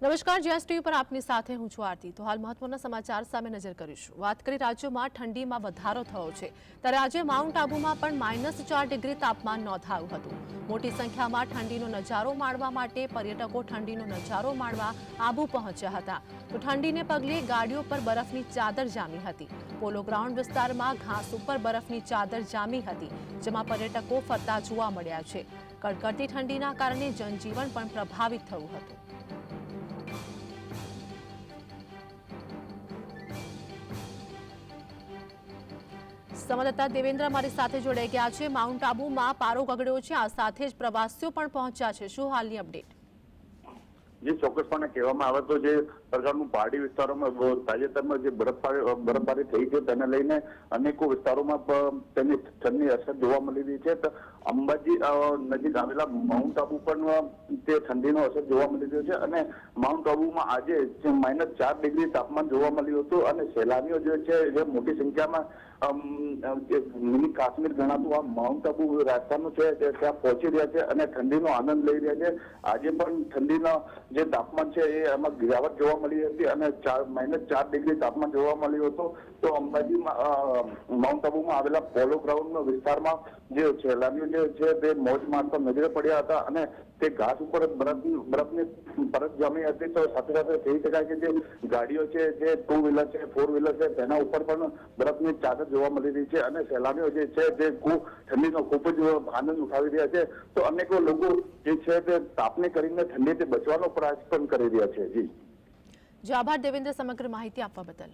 નમસ્કાર, GS TV પર આપની સાથે હું છું આરતી। તો હાલ મહત્વના સમાચાર સામે નજર કરીશું। વાત કરી રાજ્યમાં ઠંડીમાં વધારો થયો છે, ત્યારે આજે માઉન્ટ આબુમાં પણ -4 ડિગ્રી તાપમાન નોંધાયું હતું। મોટી સંખ્યામાં ઠંડીનો નજારો માણવા માટે પર્યટકો ઠંડીનો નજારો માણવા આબુ પહોંચ્યા હતા। તો ઠંડીને પગલે ગાડીઓ પર બરફની ચાદર જામી હતી। પોલો ગ્રાઉન્ડ વિસ્તારમાં ઘાસ ઉપર બરફની ચાદર જામી હતી, જેમાં પર્યટકો ફરતા જોવા મળ્યા છે। કડકડતી ઠંડીના કારણે જનજીવન પણ પ્રભાવિત થયું હતું। સંવાદદાતા દેવેન્દ્ર મારી સાથે જોડાઈ ગયા છે। માઉન્ટ આબુમાં પારો ગગડ્યો છે, આ સાથે જ પ્રવાસીઓ પણ પહોંચ્યા છે। શું હાલની અપડેટ? જે ચોક્કસપણે કહેવામાં આવે તો જે પ્રકારનું પહાડી વિસ્તારોમાં તાજેતરમાં જે બરફબારી થઈ છે તેને લઈને અનેકો વિસ્તારોમાં તેની ઠંડીની અસર જોવા મળી રહી છે। તો અંબાજી નજીક આવેલા માઉન્ટ આબુ પણ તે ઠંડીનો અસર જોવા મળી રહ્યો છે અને માઉન્ટ આબુમાં આજે -4 ડિગ્રી તાપમાન જોવા મળ્યું હતું અને સહેલાણીઓ જે છે જે મોટી સંખ્યામાં મિની કાશ્મીર ગણાતું આ માઉન્ટ આબુ રાજસ્થાનનું છે ત્યાં પહોંચી રહ્યા છે અને ઠંડીનો આનંદ લઈ રહ્યા છે। આજે પણ ઠંડીનો જે તાપમાન છે એ એમાં ગિરાવટ જોવા મળી હતી અને -4 ડિગ્રી તાપમાન જોવા મળ્યું હતું। તો અંબાજીમાં માઉન્ટ આબુમાં આવેલા પોલો ગ્રાઉન્ડ વિસ્તારમાં જે સહેલાણીઓ જે છે તે મોજ મારતા નજરે પડ્યા હતા અને તે ઘાસ ઉપર બરફની પરત જામી હતી। તો સાથે સાથે કહી શકાય કે જે ગાડીઓ છે જે 2 વ્હીલર છે 4 વ્હીલર છે તેના ઉપર પણ બરફની ચાદર જોવા મળી રહી છે અને સહેલાણીઓ જે છે તે ઠંડીનો ખૂબ જ આનંદ ઉઠાવી રહ્યા છે। તો અનેકો લોકો જે છે તે તાપને કરીને ઠંડીથી બચવાનો પ્રયાસ પણ કરી રહ્યા છે। જી આભાર દેવેન્દ્ર, સમગ્ર માહિતી આપવા બદલ।